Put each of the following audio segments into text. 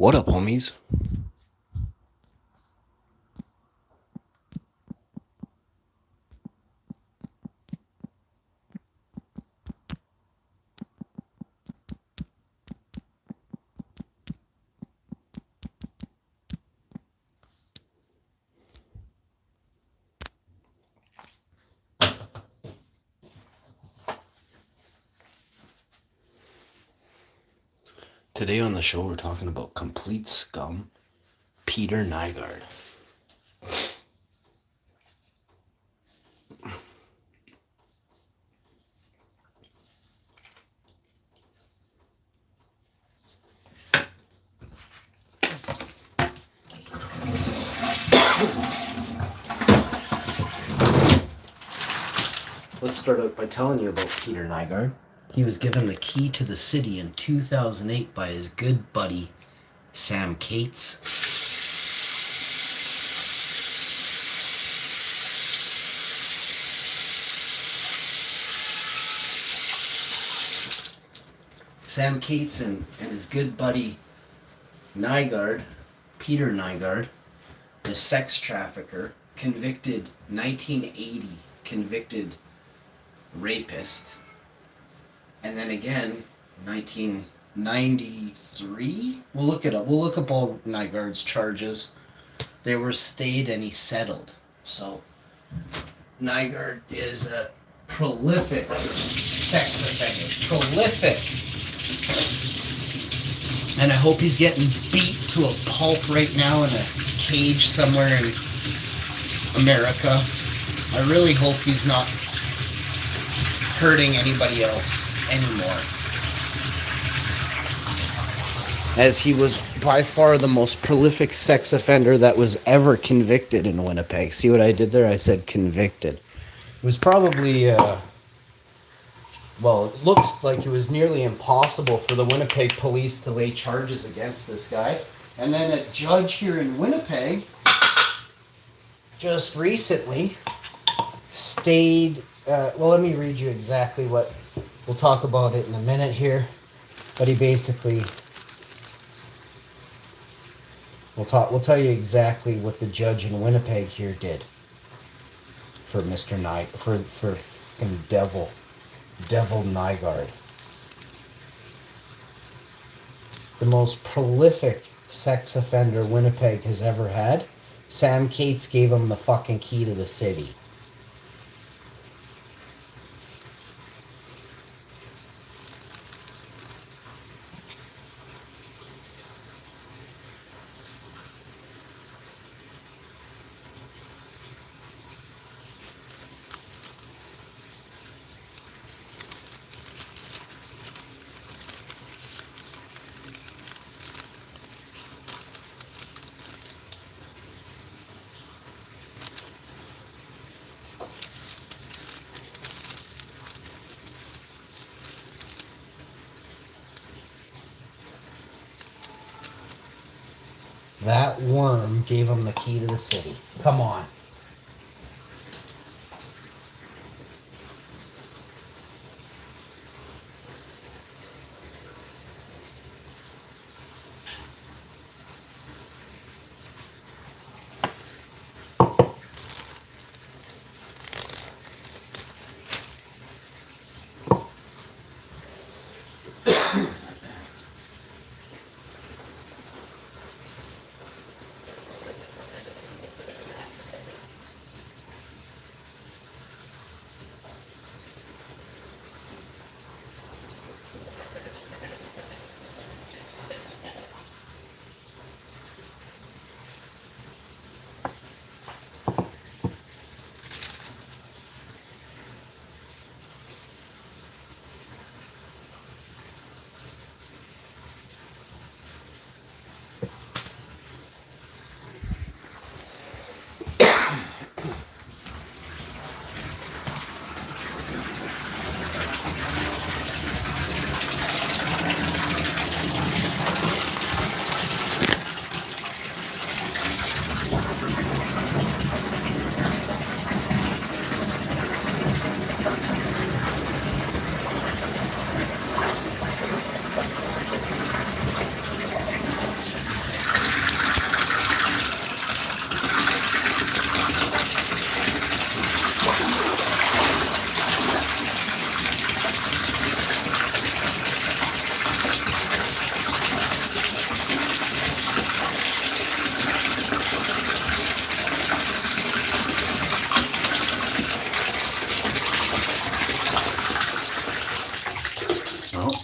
What up, homies? Today on the show, we're talking about complete scum, Peter Nygard. Let's start out by telling you about Peter Nygard. He was given the key to the city in 2008 by his good buddy, Sam Cates. Sam Cates and his good buddy, Nygard, Peter Nygard, the sex trafficker, convicted 1980, convicted rapist, and then again 1993. We'll look it up. We'll look up all Nygard's charges. They were stayed and he settled. So Nygard is a prolific sex offender. Prolific. And I hope he's getting beat to a pulp right now in a cage somewhere in America. I really hope he's not hurting anybody else anymore, as he was by far the most prolific sex offender that was ever convicted in Winnipeg. See what I did there? I said convicted. It was probably, well, it looks like it was nearly impossible for the Winnipeg police to lay charges against this guy. And then a judge here in Winnipeg just recently stayed, well, let me read you exactly what, we'll talk about it in a minute here, but he basically, we'll tell you exactly what the judge in Winnipeg here did for Mr. for Devil Nygard. The most prolific sex offender Winnipeg has ever had. Sam Cates gave him the fucking key to the city. That worm gave him the key to the city. Come on.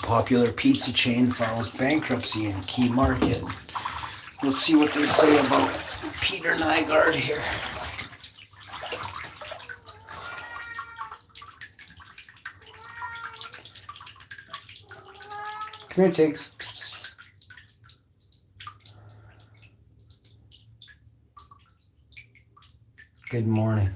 Popular pizza chain files bankruptcy in key market. Let's see what they say about Peter Nygard here. Come here, Tiggs. Good morning.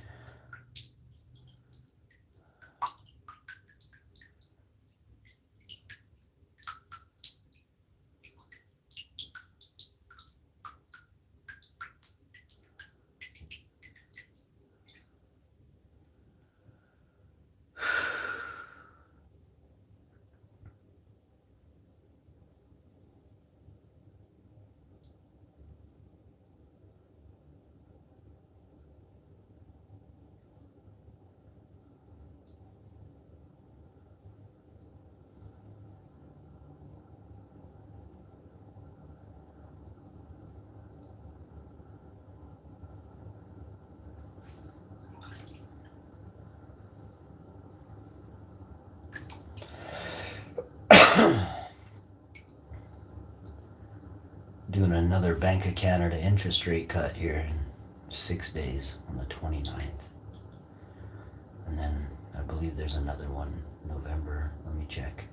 Doing another Bank of Canada interest rate cut here in 6 days on the 29th. And then I believe there's another one November. Let me check.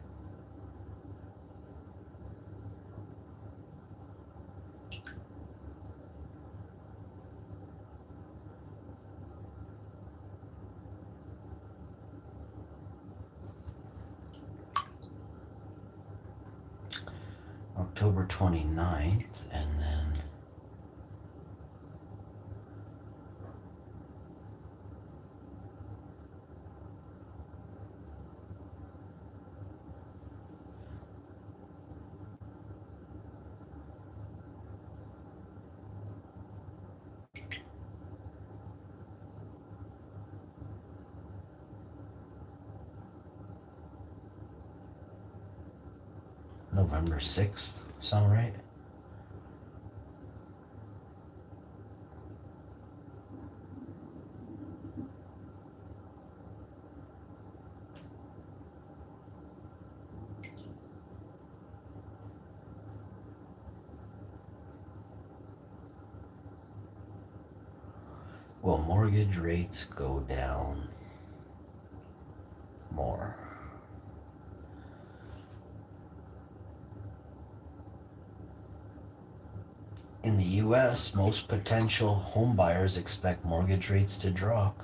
October 29th, and then November 6th. Sound right? Will mortgage rates go down more? In the U.S., most potential home buyers expect mortgage rates to drop.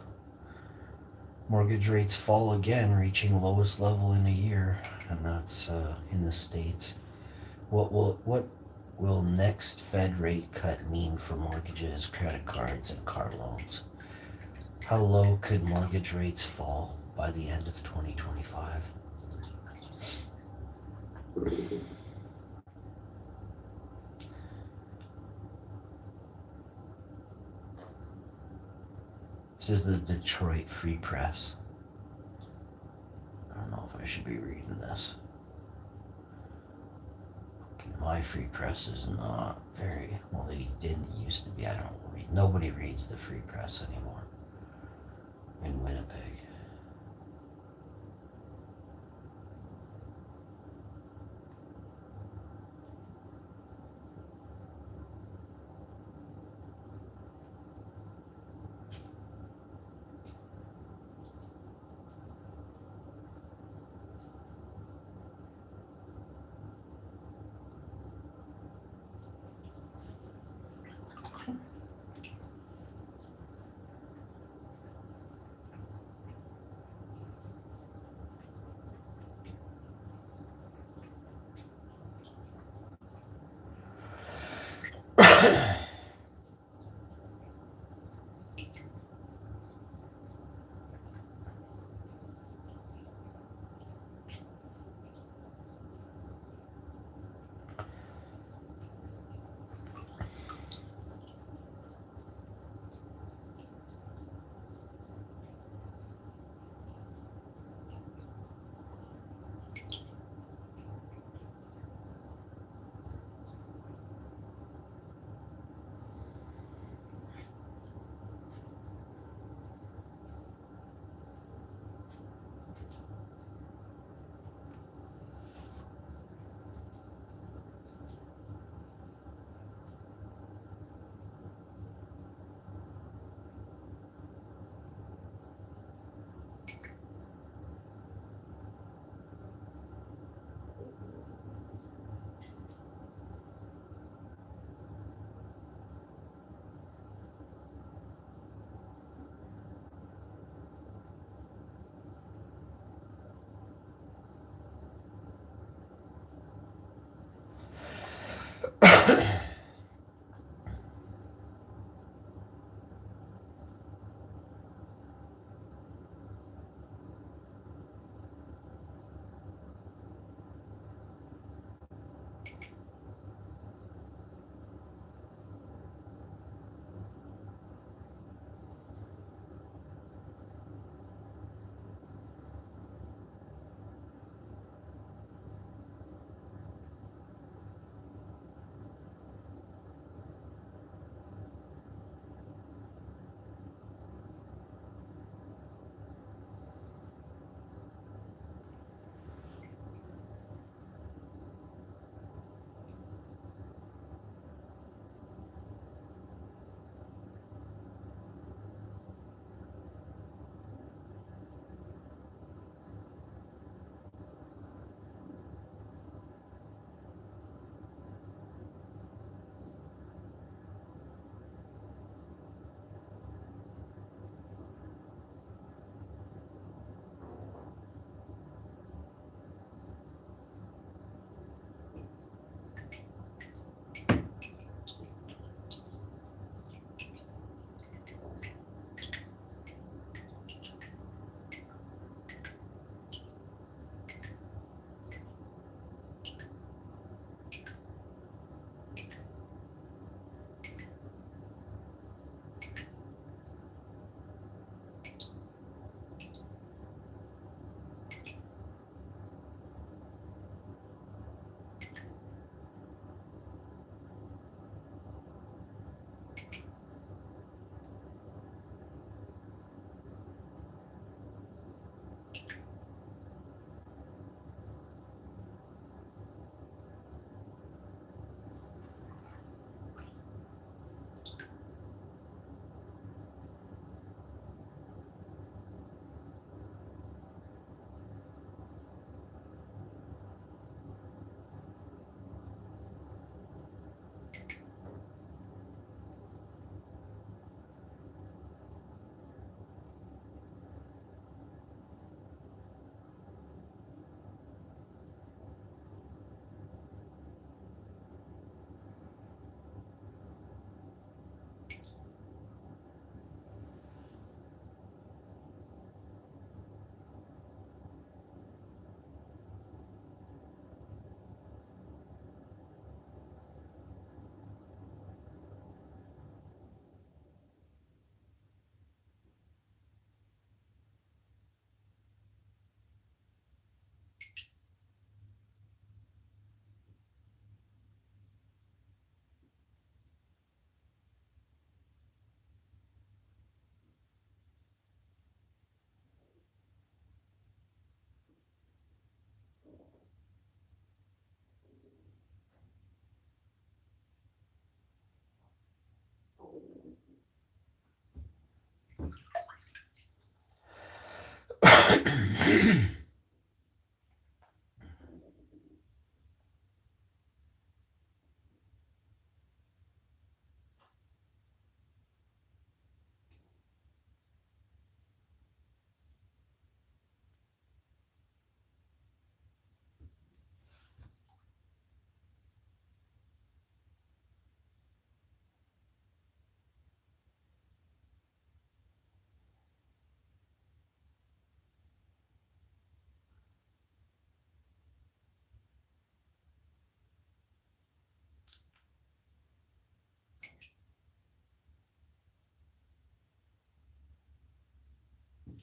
Mortgage rates fall again, reaching lowest level in a year, and that's in the States. What will next Fed rate cut mean for mortgages, credit cards, and car loans? How low could mortgage rates fall by the end of 2025? This is the Detroit Free Press. I don't know if I should be reading this. My Free Press is not very, well, they didn't used to be. I don't read, nobody reads the Free Press anymore in Winnipeg.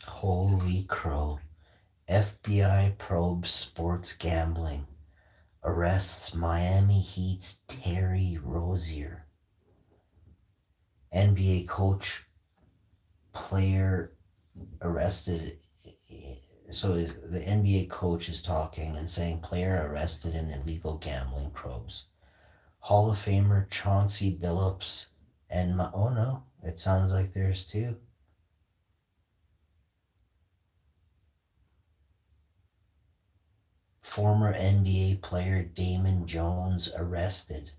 Holy crow. FBI probes sports gambling. Arrests Miami Heat's Terry Rozier. NBA coach player arrested. So the NBA coach is talking and saying player arrested in illegal gambling probes. Hall of Famer Chauncey Billups and oh no, it sounds like there's two. Former NBA player Damon Jones arrested.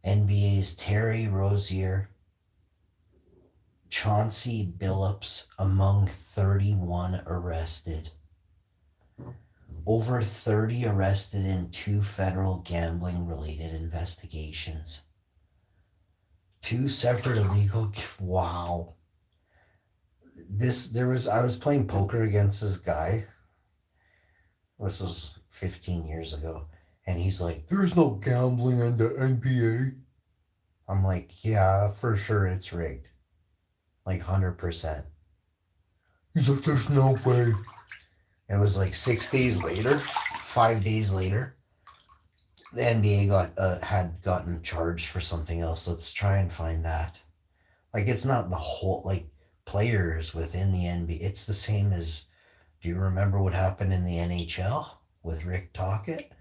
NBA's Terry Rozier, Chauncey Billups among 31 arrested. Over 30 arrested in two federal gambling related investigations. Two separate illegal. Wow. I was playing poker against this guy. This was 15 years ago. And he's like, there's no gambling in the NBA. I'm like, yeah, for sure it's rigged. Like 100%. He's like, there's no way. It was like 6 days later, 5 days later, the NBA had gotten charged for something else. Let's try and find that. Like it's not the whole like players within the NBA. It's the same as. Do you remember what happened in the NHL with Rick Tocchet?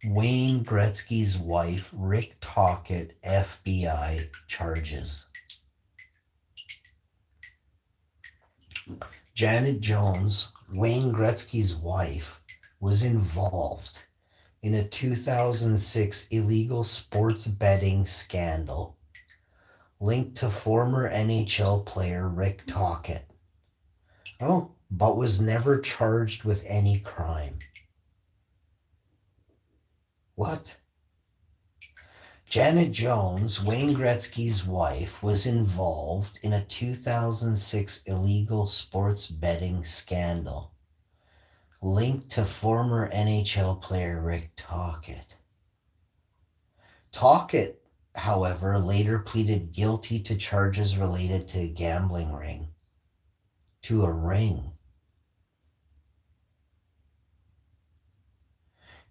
Wayne Gretzky's wife, Rick Tocchet, FBI charges. Janet Jones, Wayne Gretzky's wife, was involved in a 2006 illegal sports betting scandal linked to former NHL player Rick Tocchet. Oh, but was never charged with any crime. What? Janet Jones, Wayne Gretzky's wife, was involved in a 2006 illegal sports betting scandal linked to former NHL player Rick Tocchet. Tocchet, however, later pleaded guilty to charges related to a gambling ring. To a ring.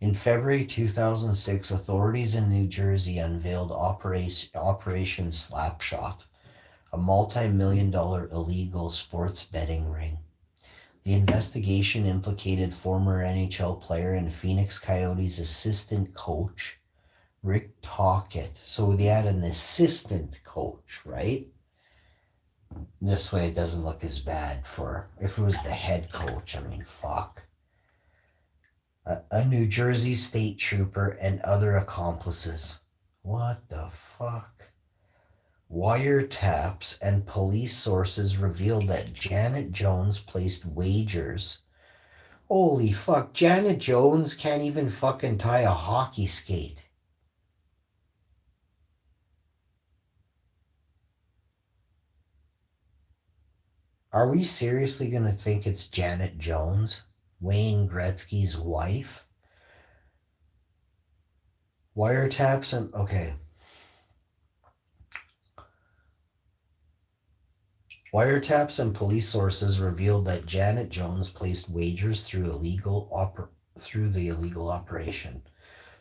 In February 2006, authorities in New Jersey unveiled Operation Slapshot, a multi-million-dollar illegal sports betting ring. The investigation implicated former NHL player and Phoenix Coyotes assistant coach, Rick Tocchet. So they had an assistant coach, right? This way it doesn't look as bad for, if it was the head coach, I mean, fuck. A New Jersey state trooper and other accomplices. What the fuck? Wiretaps and police sources revealed that Janet Jones placed wagers. Holy fuck, Janet Jones can't even fucking tie a hockey skate. Are we seriously gonna think it's Janet Jones, Wayne Gretzky's wife? Wiretaps and okay. Wiretaps and police sources revealed that Janet Jones placed wagers through the illegal operation.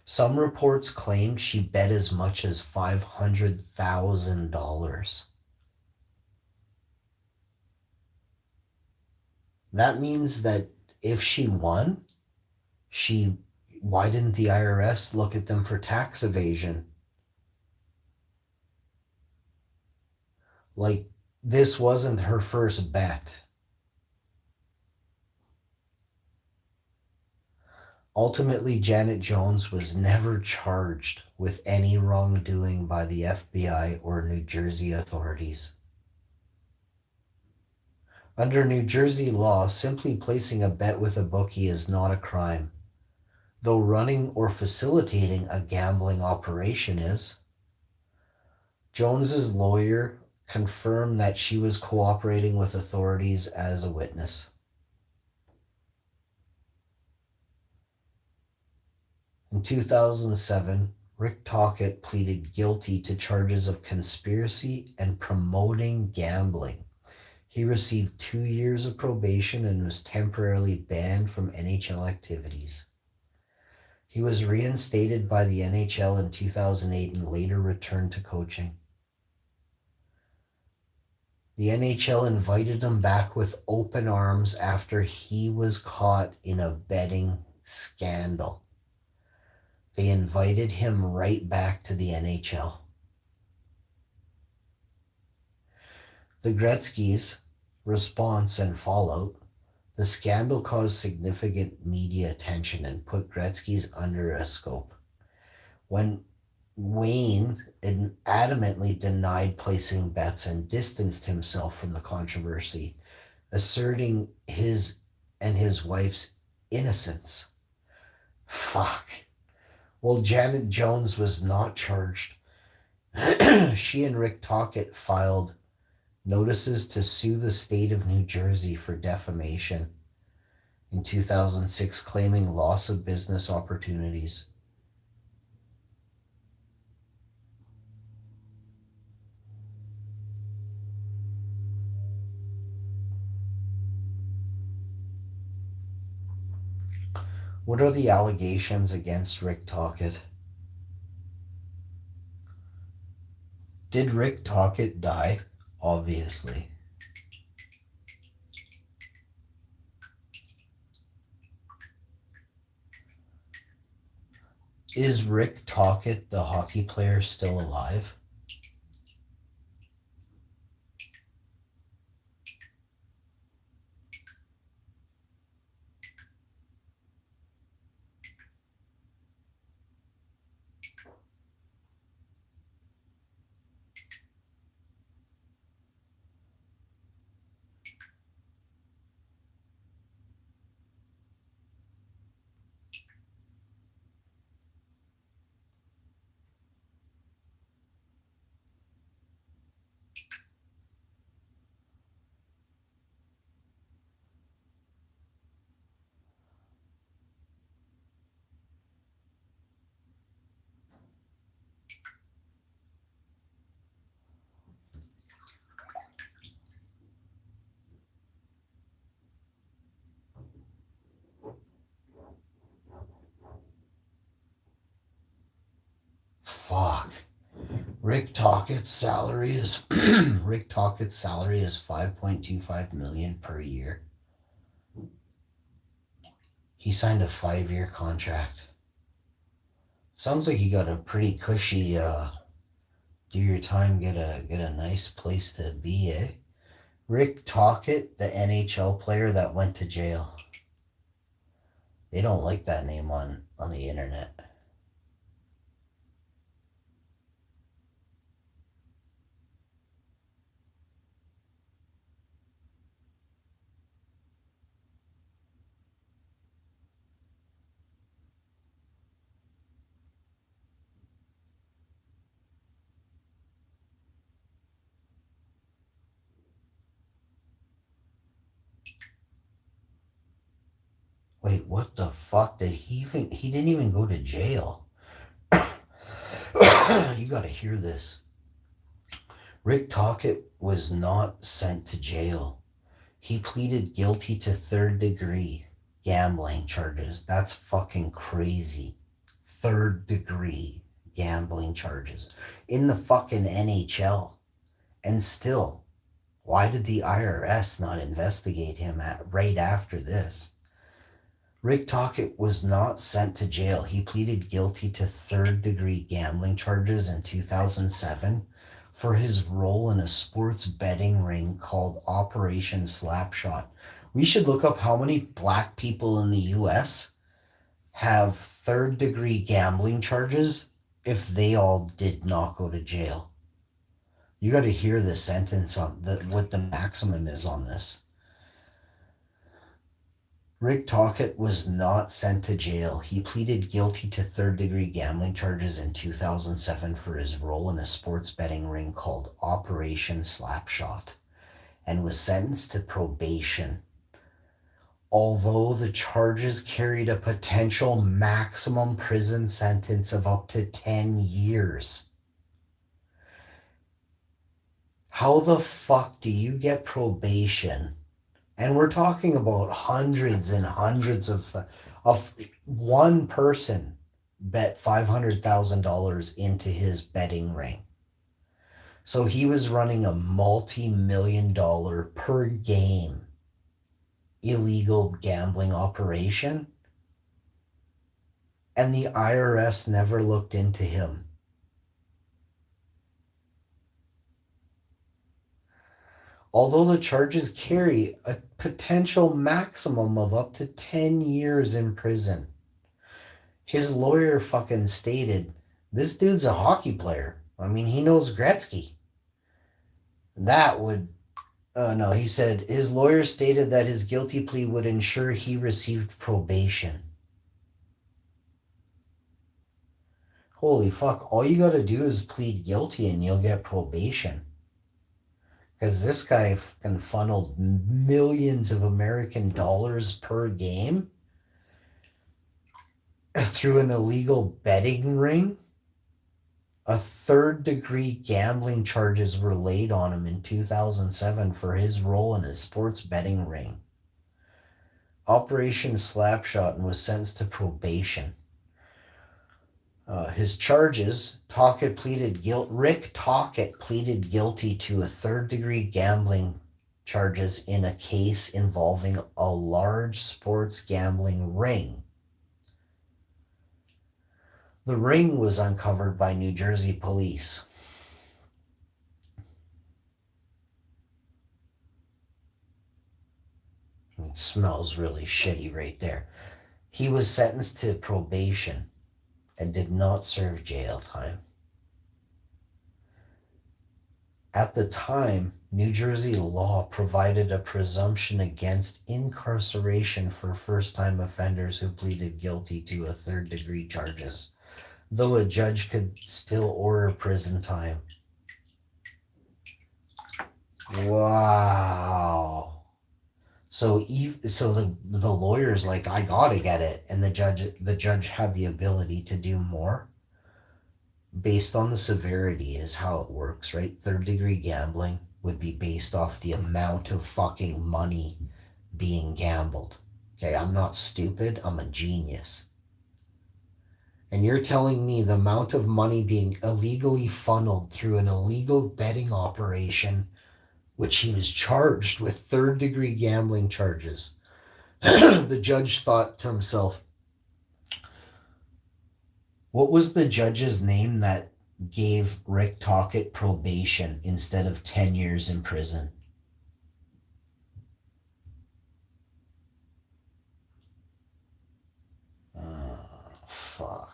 Some reports claimed she bet as much as $500,000. That means that if she won, why didn't the IRS look at them for tax evasion? Like, this wasn't her first bet. Ultimately, Janet Jones was never charged with any wrongdoing by the FBI or New Jersey authorities. Under New Jersey law, simply placing a bet with a bookie is not a crime, though running or facilitating a gambling operation is. Jones's lawyer confirmed that she was cooperating with authorities as a witness. In 2007, Rick Tocchet pleaded guilty to charges of conspiracy and promoting gambling. He received 2 years of probation and was temporarily banned from NHL activities. He was reinstated by the NHL in 2008 and later returned to coaching. The NHL invited him back with open arms after he was caught in a betting scandal. They invited him right back to the NHL. The Gretzky's response and fallout. The scandal caused significant media attention and put Gretzky's under a scope. When Wayne adamantly denied placing bets and distanced himself from the controversy, asserting his and his wife's innocence. Fuck. Well, Janet Jones was not charged. She and Rick Tocchet filed notices to sue the state of New Jersey for defamation in 2006, claiming loss of business opportunities. What are the allegations against Rick Tocchet? Did Rick Tocchet die? Obviously. Is Rick Tocchet, the hockey player, still alive? Fuck. Rick Tocchet's salary is Rick Tocchet's salary is $5.25 million per year. He signed a 5-year contract. Sounds like he got a pretty cushy do your time, get a nice place to be, eh? Rick Tocchet, the NHL player that went to jail. They don't like that name on the internet. Wait, what the fuck? He didn't even go to jail. You gotta hear this. Rick Tocchet was not sent to jail. He pleaded guilty to 3rd-degree gambling charges. That's fucking crazy. 3rd-degree gambling charges in the fucking NHL. And still, why did the IRS not investigate him right after this? Rick Tocchet was not sent to jail. He pleaded guilty to 3rd-degree gambling charges in 2007 for his role in a sports betting ring called Operation Slapshot. We should look up how many black people in the US have 3rd-degree gambling charges if they all did not go to jail. You got to hear the sentence on what the maximum is on this. Rick Tocchet was not sent to jail. He pleaded guilty to 3rd-degree gambling charges in 2007 for his role in a sports betting ring called Operation Slapshot and was sentenced to probation. although the charges carried a potential maximum prison sentence of up to 10 years. How the fuck do you get probation? And we're talking about hundreds and hundreds of one person bet $500,000 into his betting ring. So he was running a multi-million-dollar per game illegal gambling operation, and the IRS never looked into him. Although the charges carry a potential maximum of up to 10 years in prison. His lawyer fucking stated, this dude's a hockey player. I mean, he knows Gretzky. He said his lawyer stated that his guilty plea would ensure he received probation. Holy fuck, all you gotta do is plead guilty and you'll get probation. Because this guy fucking funneled millions of American dollars per game through an illegal betting ring. A third-degree gambling charges were laid on him in 2007 for his role in a sports betting ring. Operation Slapshot, and was sentenced to probation. His charges, Rick Tocchet pleaded guilty to a third-degree gambling charges in a case involving a large sports gambling ring. The ring was uncovered by New Jersey police. It smells really shitty right there. He was sentenced to probation and did not serve jail time. At the time, New Jersey law provided a presumption against incarceration for first-time offenders who pleaded guilty to a third-degree charges, though a judge could still order prison time. Wow. So the lawyer's like, I gotta get it, and the judge had the ability to do more based on the severity is how it works, right? Third degree gambling would be based off the amount of fucking money being gambled. Okay, I'm not stupid, I'm a genius. And you're telling me the amount of money being illegally funneled through an illegal betting operation, which he was charged with third-degree gambling charges. The judge thought to himself, what was the judge's name that gave Rick Tocchet probation instead of 10 years in prison? Fuck.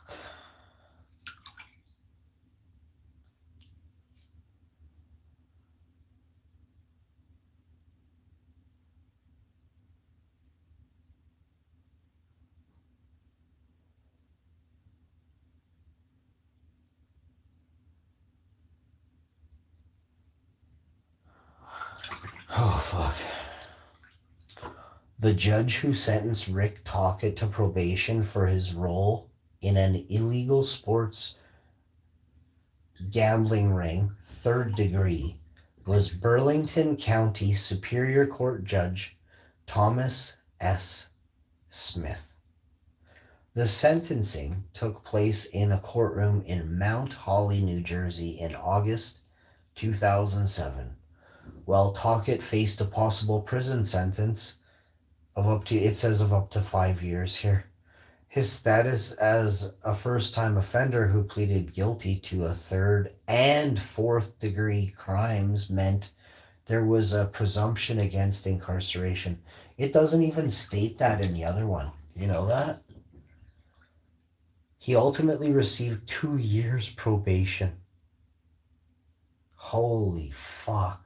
Oh, fuck. The judge who sentenced Rick Tocchet to probation for his role in an illegal sports gambling ring, third degree, was Burlington County Superior Court Judge Thomas S. Smith. The sentencing took place in a courtroom in Mount Holly, New Jersey in August 2007. While Tocchet faced a possible prison sentence of up to 5 years here. His status as a first-time offender who pleaded guilty to a third and fourth degree crimes meant there was a presumption against incarceration. It doesn't even state that in the other one. You know that? He ultimately received 2 years probation. Holy fuck.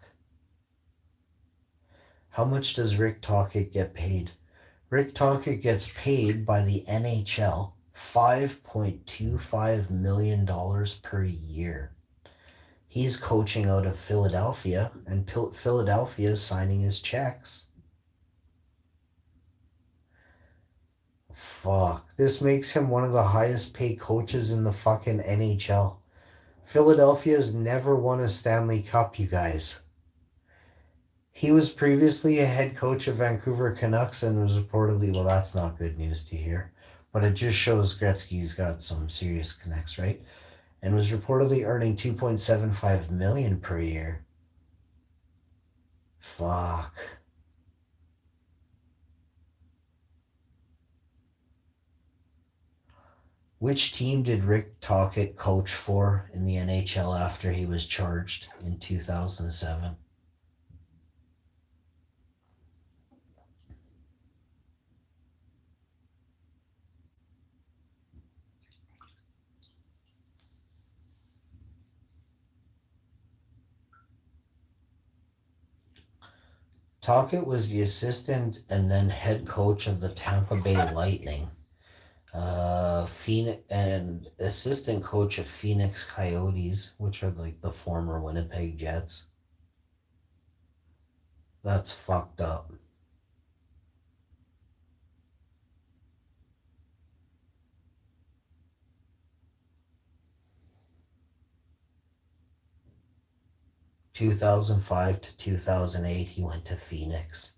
How much does Rick Tocchet get paid? Rick Tocchet gets paid by the NHL $5.25 million per year. He's coaching out of Philadelphia, and Philadelphia is signing his checks. Fuck. This makes him one of the highest paid coaches in the fucking NHL. Philadelphia's never won a Stanley Cup, you guys. He was previously a head coach of Vancouver Canucks and was reportedly, well, that's not good news to hear, but it just shows Gretzky's got some serious connects, right? And was reportedly earning $2.75 million per year. Fuck. Which team did Rick Tocchet coach for in the NHL after he was charged in 2007? Tocchet was the assistant and then head coach of the Tampa Bay Lightning, Phoenix, and assistant coach of Phoenix Coyotes, which are like the former Winnipeg Jets. That's fucked up. (2005 to 2008), he went to Phoenix.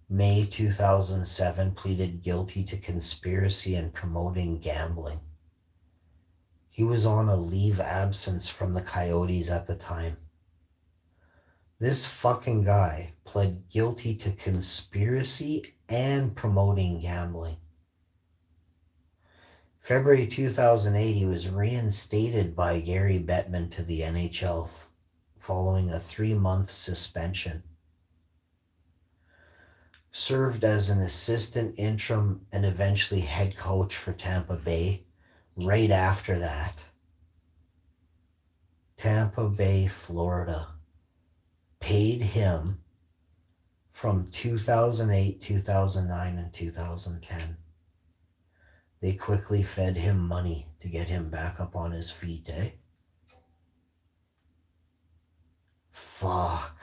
May 2007, pleaded guilty to conspiracy and promoting gambling. He was on a leave absence from the Coyotes at the time. This fucking guy pled guilty to conspiracy and promoting gambling. February 2008, he was reinstated by Gary Bettman to the NHL following a 3-month suspension. Served as an assistant, interim, and eventually head coach for Tampa Bay right after that. Tampa Bay, Florida paid him from 2008, 2009, and 2010. They quickly fed him money to get him back up on his feet, eh? Fuck.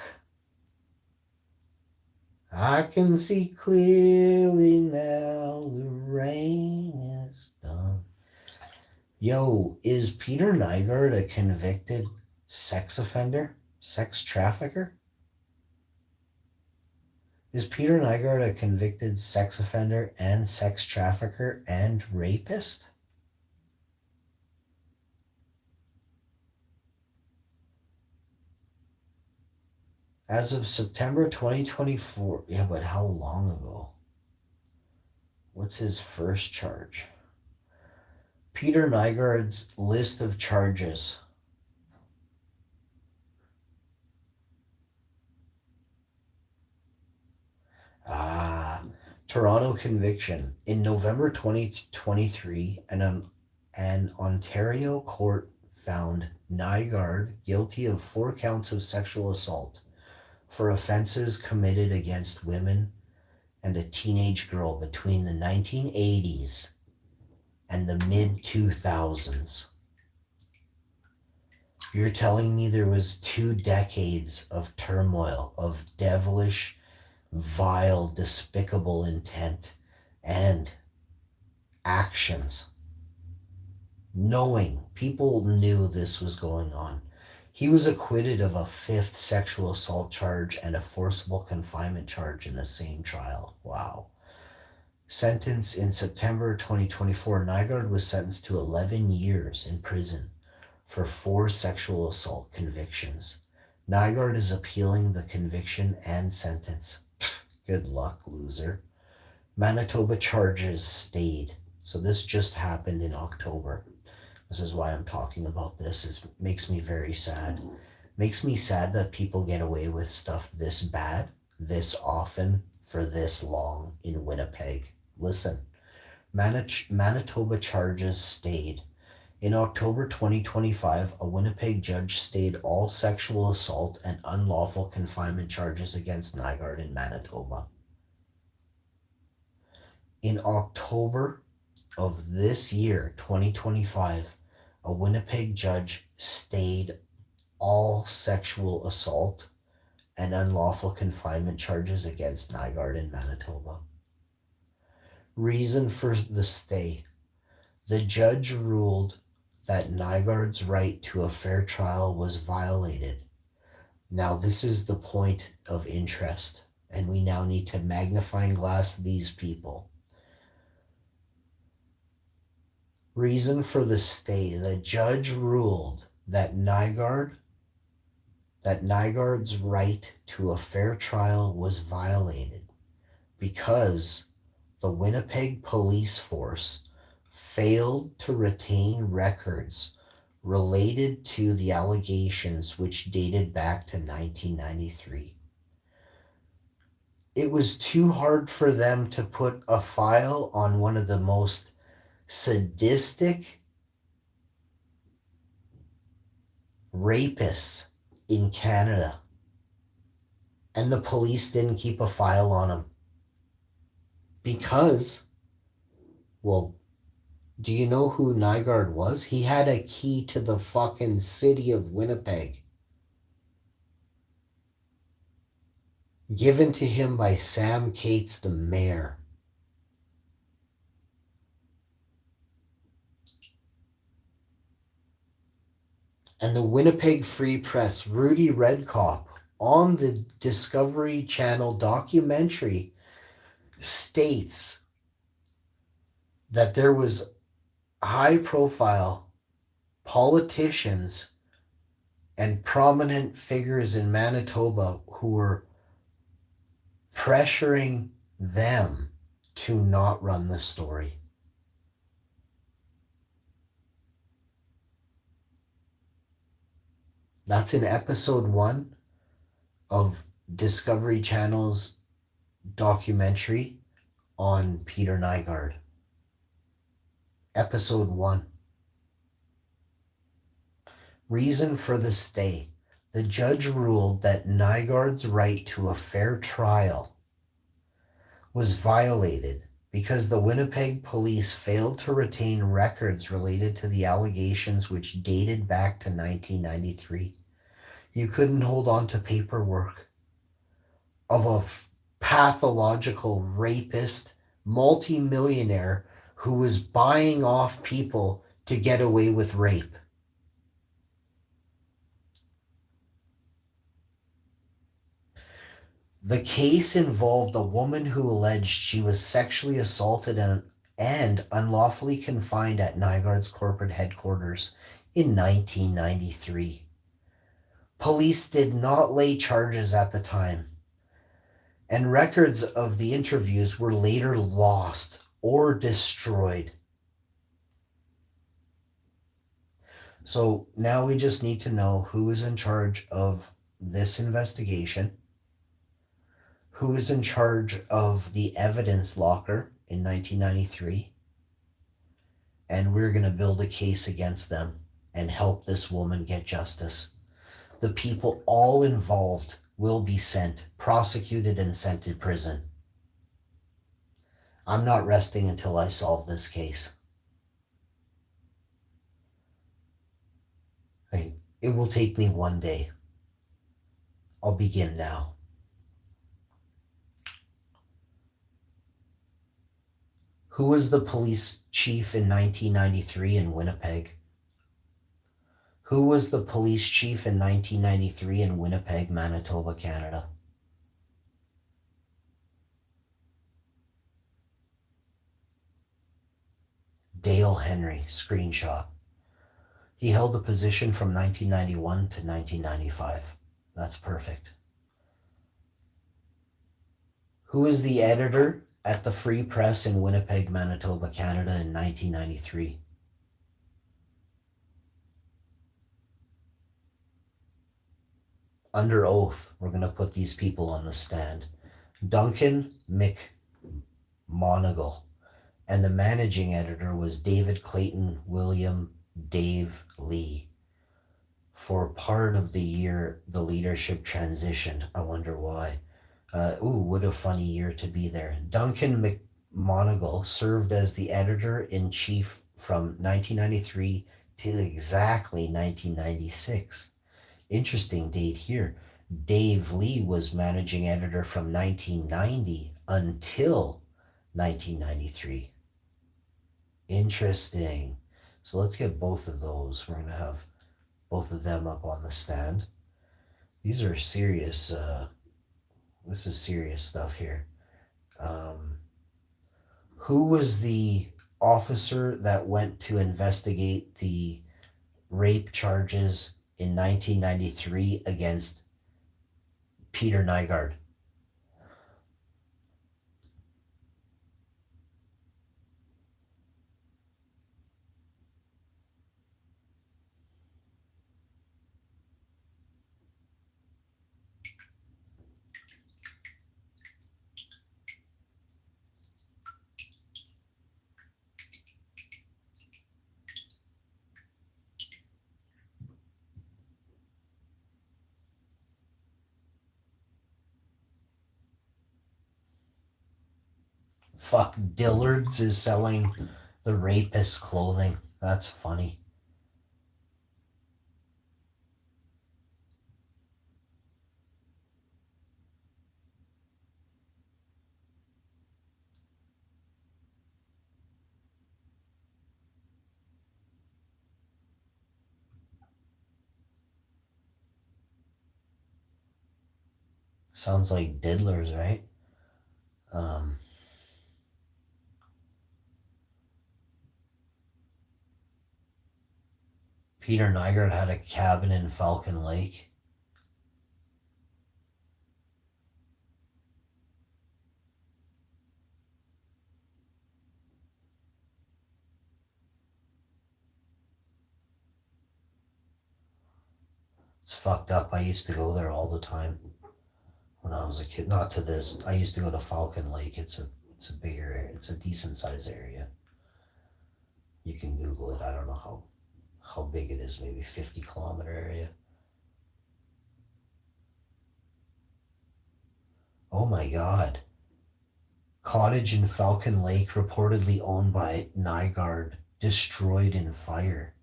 I can see clearly now the rain is done. Yo, is Peter Nygard a convicted sex offender? Sex trafficker? Is Peter Nygard a convicted sex offender and sex trafficker and rapist? As of September 2024, yeah, but how long ago? What's his first charge? Peter Nygard's list of charges. Toronto conviction. In November 2023, an Ontario court found Nygard guilty of 4 counts of sexual assault for offenses committed against women and a teenage girl between the 1980s and the mid-2000s. You're telling me there was 2 decades of turmoil, of devilish, vile, despicable intent and actions. Knowing, people knew this was going on. He was acquitted of a 5th sexual assault charge and a forcible confinement charge in the same trial. Wow. Sentence in September 2024, Nygard was sentenced to 11 years in prison for 4 sexual assault convictions. Nygard is appealing the conviction and sentence. Good luck, loser. Manitoba charges stayed. So this just happened in October. This is why I'm talking about this. It makes me very sad. Makes me sad that people get away with stuff this bad, this often, for this long in Winnipeg. Listen, Manitoba charges stayed. In October 2025, a Winnipeg judge stayed all sexual assault and unlawful confinement charges against Nygard in Manitoba. In October of this year, 2025, a Winnipeg judge stayed all sexual assault and unlawful confinement charges against Nygard in Manitoba. Reason for the stay. The judge ruled that Nygard's right to a fair trial was violated. Now, this is the point of interest, and we now need to magnifying glass these people. Reason for the stay. The judge ruled that Nygard's right to a fair trial was violated because the Winnipeg police force failed to retain records related to the allegations which dated back to 1993. It was too hard for them to put a file on one of the most sadistic rapists in Canada, and the police didn't keep a file on him because, well, do you know who Nygard was? He had a key to the fucking city of Winnipeg, given to him by Sam Cates, the mayor. And the Winnipeg Free Press, Rudy Redcop, on the Discovery Channel documentary, states that there was high-profile politicians and prominent figures in Manitoba who were pressuring them to not run the story. That's in episode 1 of Discovery Channel's documentary on Peter Nygard. Episode 1. Reason for the stay. The judge ruled that Nygard's right to a fair trial was violated because the Winnipeg police failed to retain records related to the allegations which dated back to 1993. You couldn't hold on to paperwork of a pathological rapist, multimillionaire who was buying off people to get away with rape. The case involved a woman who alleged she was sexually assaulted and unlawfully confined at Nygard's corporate headquarters in 1993. Police did not lay charges at the time, and records of the interviews were later lost or destroyed. So now we just need to know who is in charge of this investigation, who is in charge of the evidence locker in 1993, and we're going to build a case against them and help this woman get justice. The people all involved will be prosecuted and sent to prison. I'm not resting until I solve this case. It will take me one day. I'll begin now. Who was the police chief in 1993 in Winnipeg? Who was the police chief in 1993 in Winnipeg, Manitoba, Canada? Dale Henry, screenshot. He held the position from 1991 to 1995. That's perfect. Who is the editor at the Free Press in Winnipeg, Manitoba, Canada in 1993? Under oath, we're going to put these people on the stand. Duncan McMonigal, and the managing editor was David Clayton William Dave Lee. For part of the year, the leadership transitioned. I wonder why. What a funny year to be there. Duncan McMonigal served as the editor-in-chief from 1993 to exactly 1996. Interesting date here. Dave Lee was managing editor from 1990 until 1993. Interesting. So let's get both of those. We're going to have both of them up on the stand. These are serious. This is serious stuff here. Who was the officer that went to investigate the rape charges in 1993 against Peter Nygard? Fuck, Dillard's is selling the rapist clothing. That's funny. Sounds like diddlers, right? Peter Nygard had a cabin in Falcon Lake. It's fucked up. I used to go there all the time when I was a kid. Not to this. I used to go to Falcon Lake. It's a bigger area. It's a decent sized area. You can Google it. I don't know how big it is. Maybe 50-kilometer area. Oh my God. Cottage in Falcon Lake reportedly owned by Nygard destroyed in fire.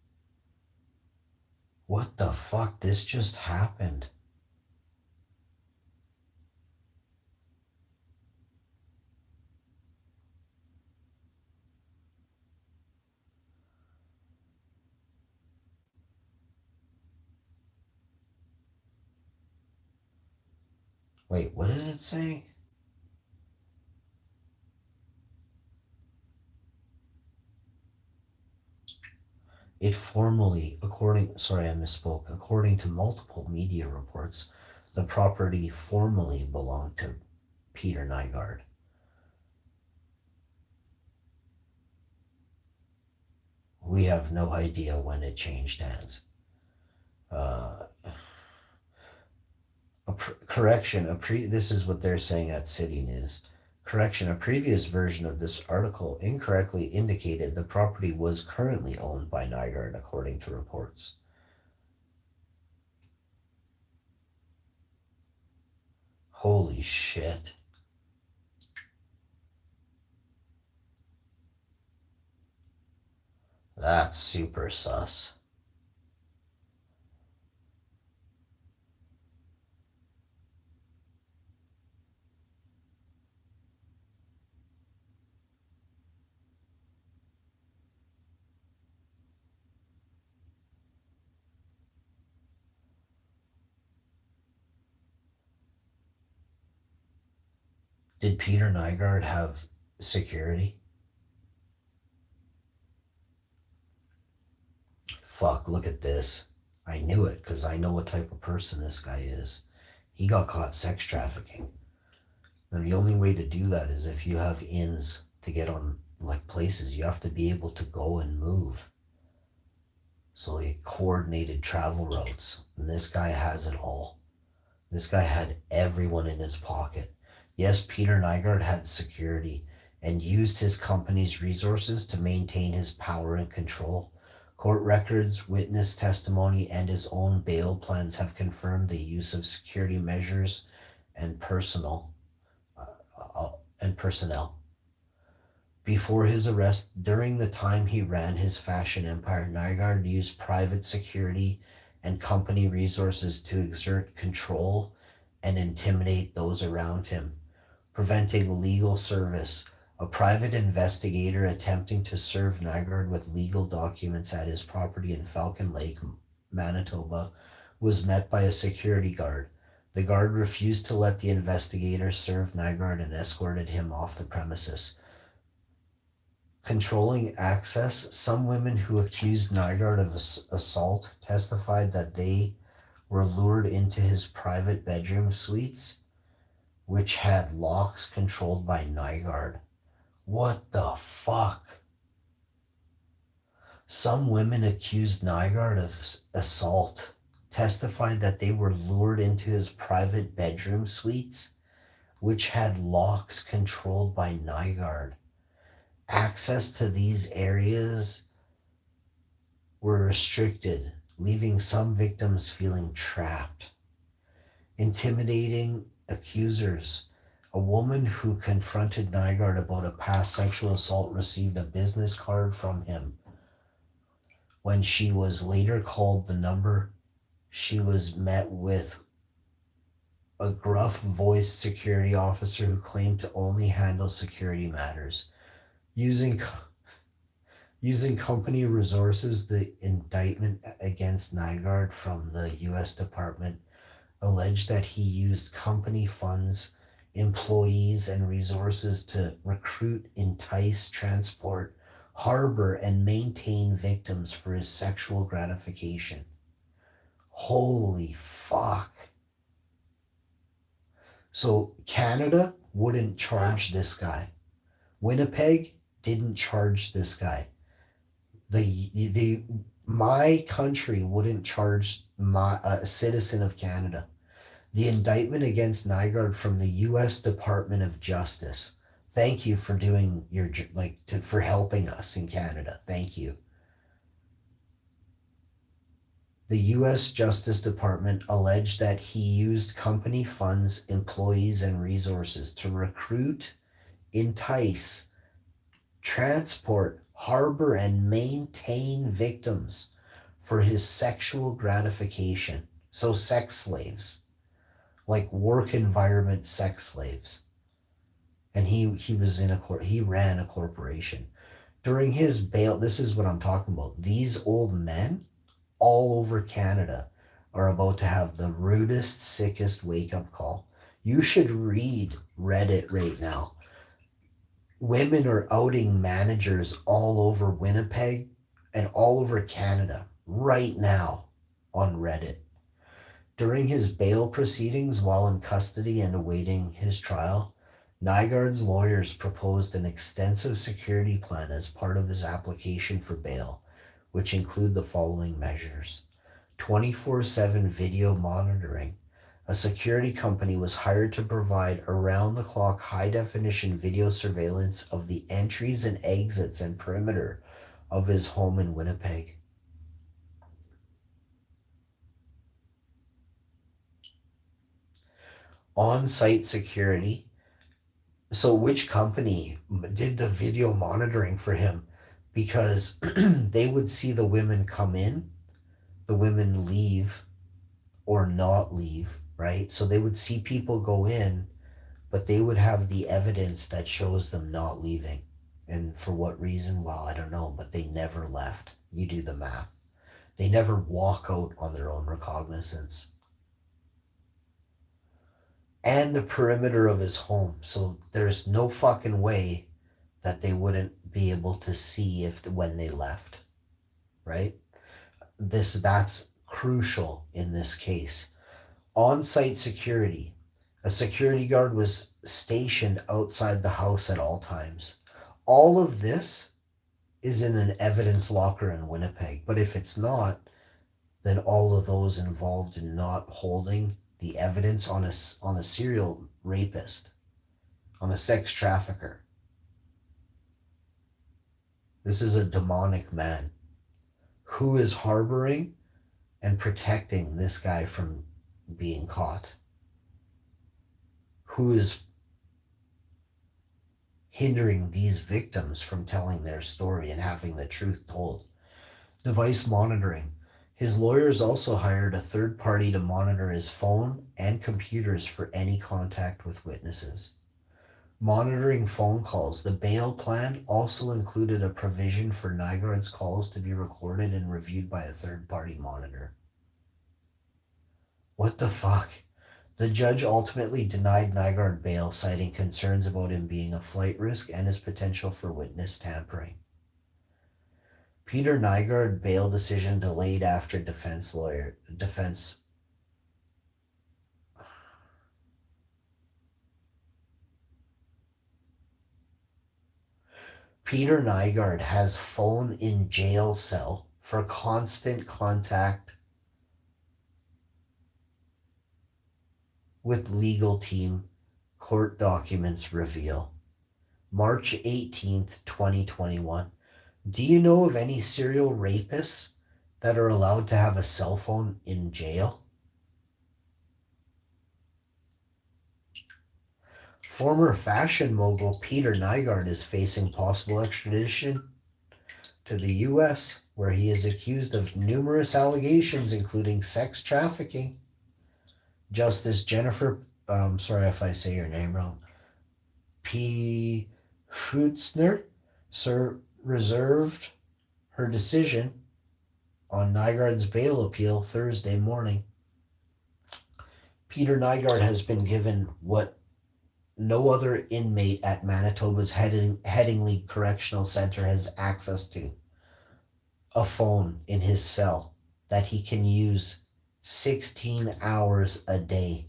What the fuck? This just happened. Wait, what does it say? It formally, sorry, I misspoke. According to multiple media reports, the property formally belonged to Peter Nygard. We have no idea when it changed hands. This is what they're saying at City News. Correction, a previous version of this article incorrectly indicated the property was currently owned by Nygard, according to reports. Holy shit. That's super sus. Did Peter Nygard have security? Fuck, look at this. I knew it because I know what type of person this guy is. He got caught sex trafficking. And the only way to do that is if you have ins to get on like places. You have to be able to go and move. So he coordinated travel routes. And this guy has it all. This guy had everyone in his pocket. Yes, Peter Nygard had security and used his company's resources to maintain his power and control. Court records, witness testimony, and his own bail plans have confirmed the use of security measures and personnel. Before his arrest, during the time he ran his fashion empire, Nygard used private security and company resources to exert control and intimidate those around him, preventing legal service. A private investigator attempting to serve Nygard with legal documents at his property in Falcon Lake, Manitoba, was met by a security guard. The guard refused to let the investigator serve Nygard and escorted him off the premises. Controlling access, some women who accused Nygard of assault testified that they were lured into his private bedroom suites, which had locks controlled by Nygard. What the fuck? Some women accused Nygard of assault testified that they were lured into his private bedroom suites, which had locks controlled by Nygard. Access to these areas were restricted, leaving some victims feeling trapped. Intimidating accusers. A woman who confronted Nygard about a past sexual assault received a business card from him. When she was later called the number, she was met with a gruff-voiced security officer who claimed to only handle security matters. Using company resources, the indictment against Nygard from the U.S. Department alleged that he used company funds, employees, and resources to recruit, entice, transport, harbor, and maintain victims for his sexual gratification. Holy fuck. So Canada wouldn't charge this guy. Winnipeg didn't charge this guy. My country wouldn't charge a citizen of Canada. The indictment against Nygard from the U.S. Department of Justice. Thank you for doing your for helping us in Canada. Thank you. The U.S. Justice Department alleged that he used company funds, employees, and resources to recruit, entice, transport, harbor, and maintain victims for his sexual gratification. So sex slaves, like work environment sex slaves. And he ran a corporation. During his bail, this is what I'm talking about. These old men all over Canada are about to have the rudest, sickest wake-up call. You should read Reddit right now. Women are outing managers all over Winnipeg and all over Canada right now on Reddit. During his bail proceedings while in custody and awaiting his trial, Nygard's lawyers proposed an extensive security plan as part of his application for bail, which include the following measures. 24/7 video monitoring. A security company was hired to provide around-the-clock high-definition video surveillance of the entries and exits and perimeter of his home in Winnipeg. On-site security. So which company did the video monitoring for him? Because they would see the women come in, the women leave or not leave, right? So they would see people go in, but they would have the evidence that shows them not leaving. And for what reason? Well, I don't know, but they never left. You do the math. They never walk out on their own recognizance. And the perimeter of his home. So there's no fucking way that they wouldn't be able to see when they left, right? That's crucial in this case. On-site security. A security guard was stationed outside the house at all times. All of this is in an evidence locker in Winnipeg. But if it's not, then all of those involved in not holding the evidence on a serial rapist, on a sex trafficker. This is a demonic man who is harboring and protecting this guy from being caught, who is hindering these victims from telling their story and having the truth told. Device monitoring. His lawyers also hired a third party to monitor his phone and computers for any contact with witnesses. Monitoring phone calls. The bail plan also included a provision for Nygard's calls to be recorded and reviewed by a third party monitor. What the fuck? The judge ultimately denied Nygard bail, citing concerns about him being a flight risk and his potential for witness tampering. Peter Nygard bail decision delayed after Peter Nygard has phone in jail cell for constant contact with legal team, court documents reveal. March 18th, 2021. Do you know of any serial rapists that are allowed to have a cell phone in jail? Former fashion mogul Peter Nygard is facing possible extradition to the U.S., where he is accused of numerous allegations, including sex trafficking. Justice Jennifer, sorry if I say your name wrong, P. Hutzner, reserved her decision on Nygard's bail appeal Thursday morning. Peter Nygard has been given what no other inmate at Manitoba's Headingley Correctional Center has access to: a phone in his cell that he can use 16 hours a day.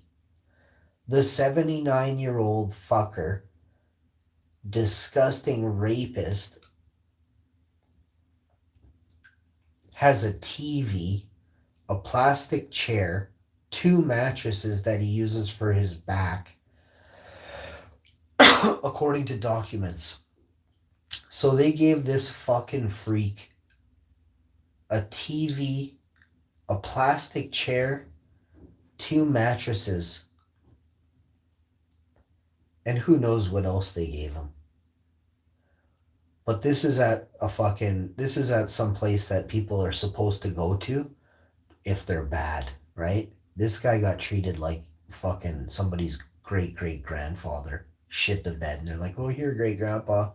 The 79-year-old fucker, disgusting rapist, has a TV, a plastic chair, 2 mattresses that he uses for his back, according to documents. So they gave this fucking freak a TV, a plastic chair, 2 mattresses, and who knows what else they gave him. But this is at some place that people are supposed to go to if they're bad, right? This guy got treated like fucking somebody's great-great-grandfather shit the bed, and they're like, oh, here, great-grandpa,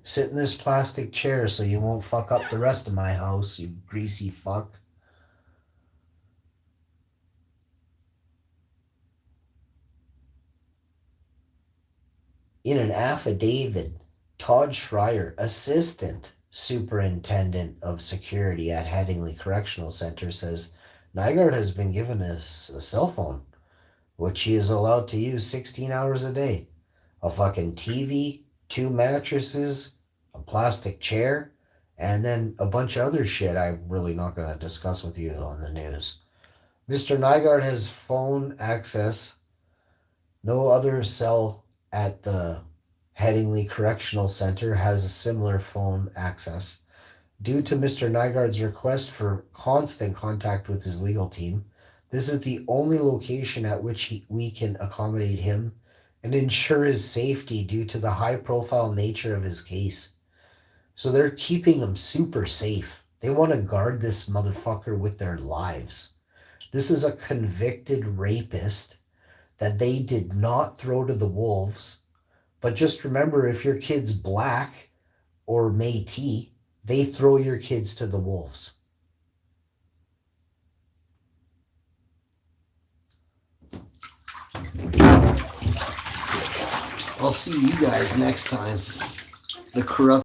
sit in this plastic chair so you won't fuck up the rest of my house, you greasy fuck. In an affidavit, Todd Schreier, assistant superintendent of security at Headingley Correctional Center, says Nygard has been given a cell phone, which he is allowed to use 16 hours a day. A fucking TV, 2 mattresses, a plastic chair, and then a bunch of other shit I'm really not going to discuss with you on the news. Mr. Nygard has phone access. No other cell at the Headingley Correctional Center has a similar phone access. Due to Mr. Nygard's request for constant contact with his legal team, this is the only location at which we can accommodate him and ensure his safety due to the high-profile nature of his case. So they're keeping him super safe. They want to guard this motherfucker with their lives. This is a convicted rapist that they did not throw to the wolves. But just remember, if your kid's black or Métis, they throw your kids to the wolves. I'll see you guys next time. The corrupt